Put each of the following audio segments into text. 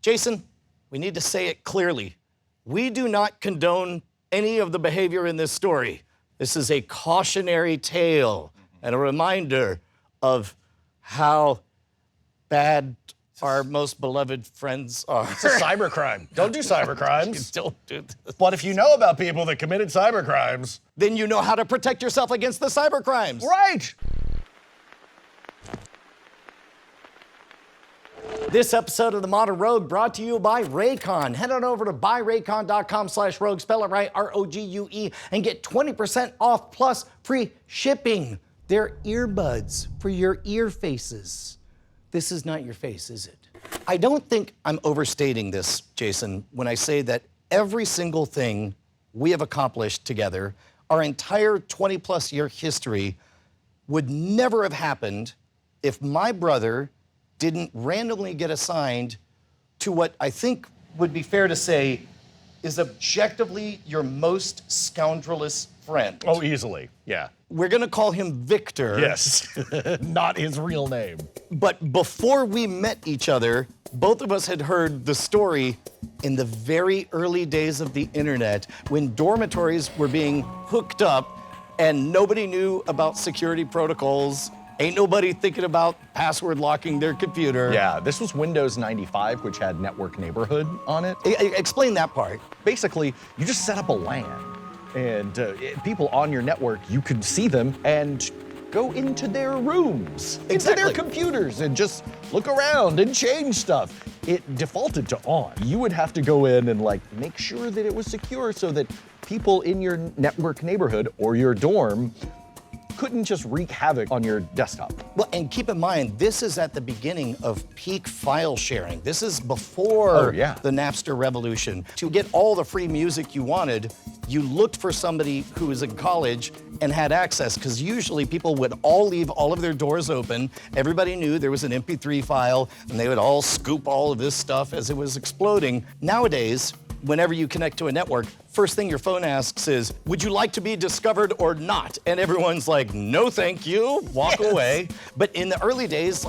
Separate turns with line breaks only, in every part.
Jason, we need to say it clearly. We do not condone any of the behavior in this story. This is a cautionary tale and a reminder of how bad our most beloved friends are.
It's a cybercrime. Don't do cybercrimes.
Don't do this.
But if you know about people that committed cybercrimes,
Then you know how to protect yourself against the cybercrimes.
right?
This episode of The Modern Rogue brought to you by Raycon. Head on over to buyraycon.com/rogue, spell it right, R-O-G-U-E, and get 20% off plus free shipping. They're earbuds for your ear faces. This is not your face, is it? I don't think I'm overstating this, Jason, when I say that every single thing we have accomplished together, our entire 20-plus year history, would never have happened if my brother didn't randomly get assigned to what I think would be fair to say is objectively your most scoundrelous friend.
Oh, easily, yeah.
We're gonna call him Victor.
Yes, not his real name.
But before we met each other, both of us had heard the story in the very early days of the internet when dormitories were being hooked up and nobody knew about security protocols. Ain't nobody thinking about password locking their computer.
Yeah, this was Windows 95, which had Network Neighborhood on it.
Explain that part.
Basically, you just set up a LAN, and people on your network, you could see them and go into their rooms, into their computers, and just look around and change stuff. It defaulted to on. You would have to go in and make sure that it was secure so that people in your network neighborhood or your dorm couldn't just wreak havoc on your desktop.
Well, and keep in mind, this is at the beginning of peak file sharing. This is before the Napster revolution. To get all the free music you wanted, you looked for somebody who was in college and had access, because usually people would all leave all of their doors open. Everybody knew there was an MP3 file, and they would all scoop all of this stuff as it was exploding. Nowadays, whenever you connect to a network, first thing your phone asks is, would you like to be discovered or not? And everyone's like, no, thank you, walk away. But in the early days,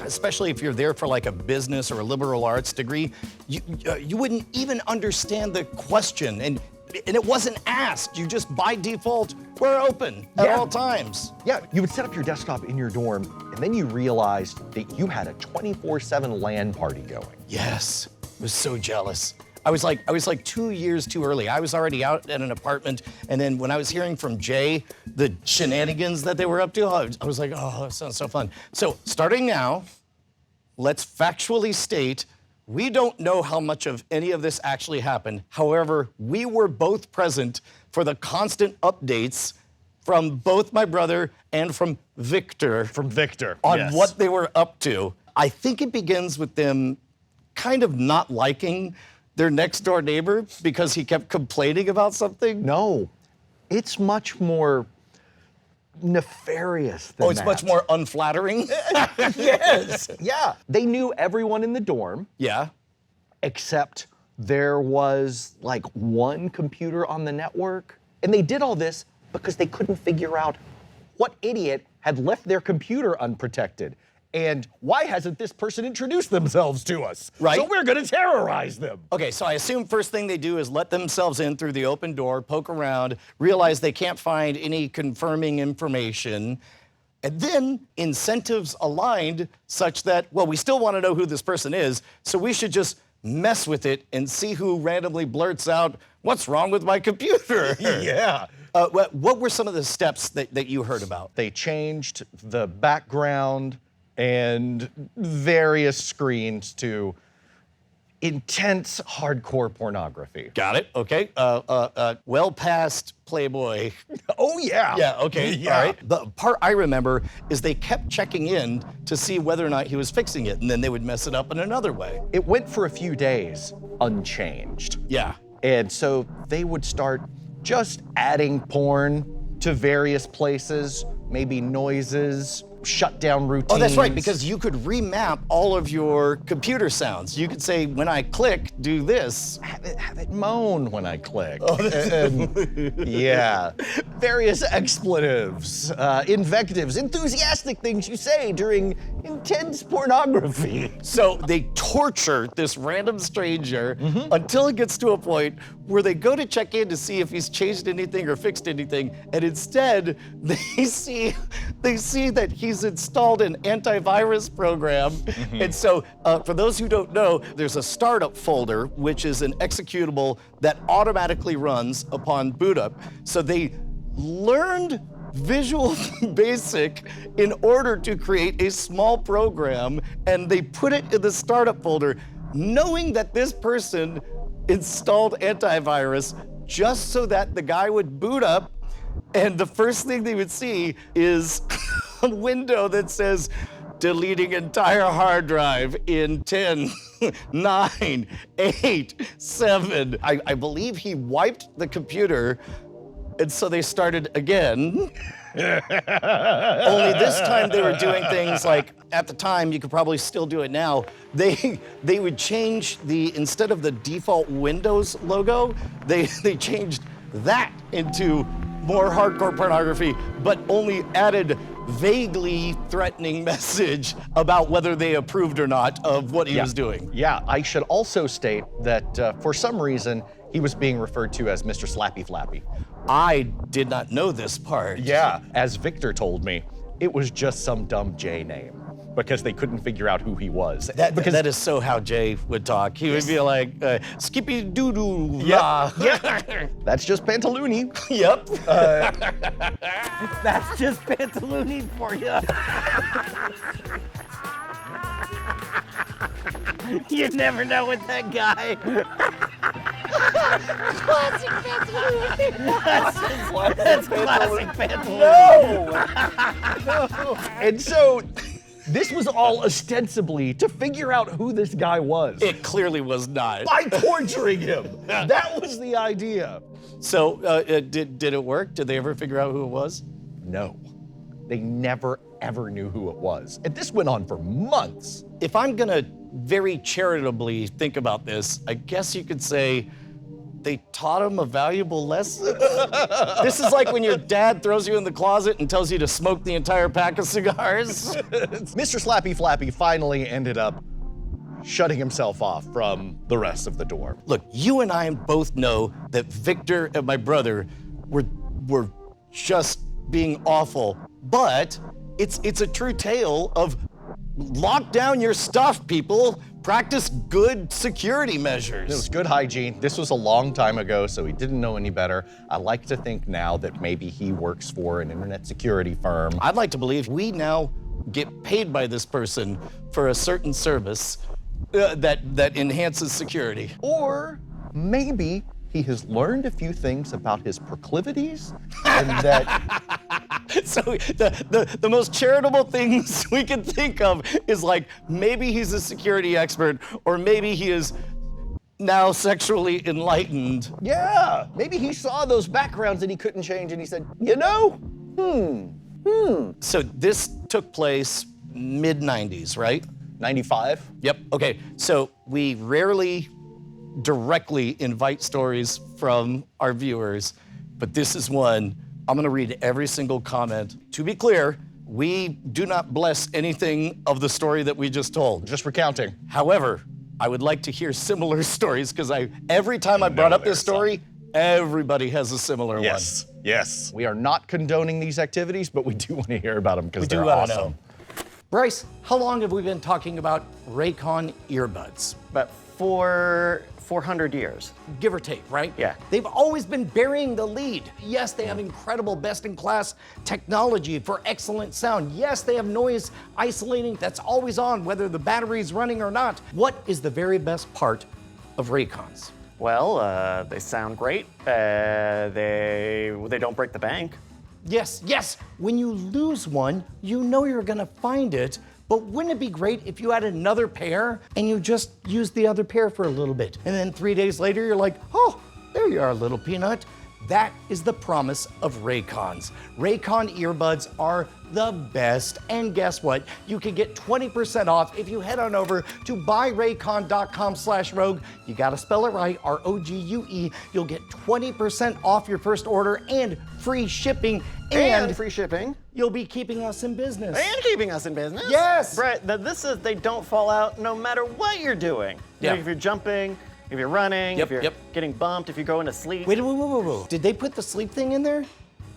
especially if you're there for a business or a liberal arts degree, you wouldn't even understand the question. And it wasn't asked. You just, by default, were open at all times.
Yeah, you would set up your desktop in your dorm, and then you realized that you had a 24/7 LAN party going.
Yes, I was so jealous. I was like 2 years too early. I was already out at an apartment, and then when I was hearing from Jay the shenanigans that they were up to, I was like, oh, that sounds so fun. So starting now, let's factually state, we don't know how much of any of this actually happened. However, we were both present for the constant updates from both my brother and from Victor. On what they were up to. I think it begins with them kind of not liking their next door neighbor because he kept complaining about something?
No, it's much more nefarious than that.
Oh, it's much more unflattering?
Yes, yeah. They knew everyone in the dorm.
Yeah.
Except there was one computer on the network. And they did all this because they couldn't figure out what idiot had left their computer unprotected. And why hasn't this person introduced themselves to us?
Right.
So we're gonna terrorize them.
Okay, so I assume first thing they do is let themselves in through the open door, poke around, realize they can't find any confirming information, and then incentives aligned such that, well, we still want to know who this person is, so we should just mess with it and see who randomly blurts out, what's wrong with my computer?
Yeah.
What were some of the steps that you heard about?
They changed the background and various screens to intense hardcore pornography.
Got it, okay. Well past Playboy.
Oh, yeah.
Yeah, okay,
Yeah.
all right. The part I remember is they kept checking in to see whether or not he was fixing it, and then they would mess it up in another way.
It went for a few days unchanged.
Yeah.
And so they would start just adding porn to various places, maybe noises, shutdown routines.
Oh, that's right, because you could remap all of your computer sounds. You could say, when I click, do this.
Have it moan when I click. Oh, yeah. Various expletives, invectives, enthusiastic things you say during intense pornography.
So they torture this random stranger until it gets to a point where they go to check in to see if he's changed anything or fixed anything, and instead they see that he's installed an antivirus program. And so for those who don't know, there's a startup folder, which is an executable that automatically runs upon boot up. So they learned Visual Basic in order to create a small program, and they put it in the startup folder, knowing that this person installed antivirus just so that the guy would boot up, and the first thing they would see is a window that says, deleting entire hard drive in 10, 9, 8, 7. I believe he wiped the computer, and so they started again. Only this time they were doing things like, at the time, you could probably still do it now, they would change instead of the default Windows logo, they changed that into more hardcore pornography, but only added vaguely threatening message about whether they approved or not of what he was doing.
Yeah, I should also state that for some reason, he was being referred to as Mr. Slappy Flappy.
I did not know this part.
Yeah, as Victor told me, it was just some dumb J name because they couldn't figure out who he was.
That is so how Jay would talk. He would be like, Skippy doo doo.
Yeah. That's just Pantaloony.
Yep.
That's just Pantaloony for you. You never know with that guy.
Classic Pantaloony.
That's classic Pantaloony.
No. And so this was all ostensibly to figure out who this guy was.
It clearly was not.
By torturing him. That was the idea.
So did it work? Did they ever figure out who it was?
No. They never, ever knew who it was. And this went on for months.
If I'm gonna very charitably think about this, I guess you could say they taught him a valuable lesson. This is like when your dad throws you in the closet and tells you to smoke the entire pack of cigars.
Mr. Slappy Flappy finally ended up shutting himself off from the rest of the door.
Look, you and I both know that Victor and my brother were just being awful, but it's a true tale of lock down your stuff, people. Practice good security measures.
It was good hygiene. This was a long time ago, so he didn't know any better. I like to think now that maybe he works for an internet security firm.
I'd like to believe we now get paid by this person for a certain service that enhances security.
Or maybe he has learned a few things about his proclivities and that...
So the most charitable things we can think of is like, maybe he's a security expert, or maybe he is now sexually enlightened.
Yeah, maybe he saw those backgrounds that he couldn't change and he said, you know,
So this took place mid-90s, right?
95?
Yep, okay. So we rarely directly invite stories from our viewers, but this is one. I'm gonna read every single comment. To be clear, we do not bless anything of the story that we just told.
Just recounting.
However, I would like to hear similar stories because every time I brought up this story, everybody has a similar one.
Yes. We are not condoning these activities, but we do want to hear about them because they're
do wanna
awesome.
know. Bryce, how long have we been talking about Raycon earbuds?
But for 400 years.
Give or take, right?
Yeah.
They've always been burying the lead. Yes, they have incredible best-in-class technology for excellent sound. Yes, they have noise isolating that's always on, whether the battery's running or not. What is the very best part of Raycons?
Well, they sound great. They don't break the bank.
Yes. When you lose one, you know you're gonna find it. But wouldn't it be great if you had another pair and you just used the other pair for a little bit? And then 3 days later, you're like, oh, there you are, little peanut. That is the promise of Raycons. Raycon earbuds are the best. And guess what? You can get 20% off if you head on over to buyraycon.com/rogue. You gotta spell it right, R-O-G-U-E. You'll get 20% off your first order and free shipping.
And free shipping.
You'll be keeping us in business.
And keeping us in business.
Yes!
Brett, this is, they don't fall out no matter what you're doing.
Yeah.
If you're jumping, if you're running, if you're getting bumped, if you're going to sleep.
Wait. Did they put the sleep thing in there?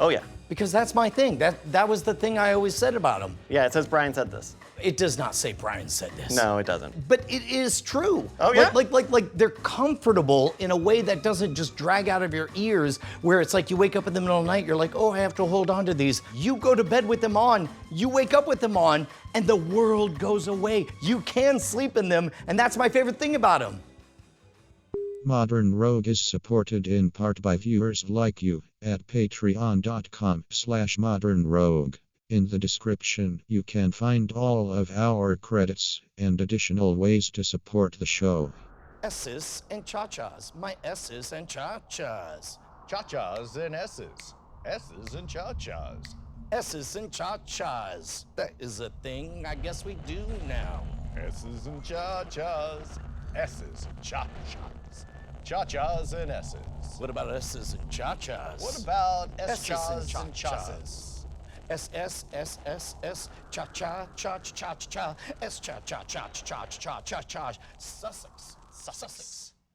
Oh yeah.
Because that's my thing. That was the thing I always said about them.
Yeah, it says Brian said this.
It does not say Brian said this.
No, it doesn't.
But it is true.
Oh yeah?
Like they're comfortable in a way that doesn't just drag out of your ears, where it's like you wake up in the middle of the night, you're like, oh, I have to hold on to these. You go to bed with them on, you wake up with them on, and the world goes away. You can sleep in them, and that's my favorite thing about them.
Modern Rogue is supported in part by viewers like you at patreon.com/modernrogue. In the description, you can find all of our credits and additional ways to support the show.
S's and cha-chas, my S's and cha-chas.
Cha-chas and S's. S's and cha-chas.
S's and cha-chas. That is a thing I guess we do now.
S's and cha-chas. S's and cha-chas. Cha-chas and S's.
What about S's and cha-chas?
What about
S's and
S-chas and
cha-chas? S, cha-cha, cha-cha-cha-cha, S, cha-cha-cha-cha-cha-cha-cha-cha, Sussex.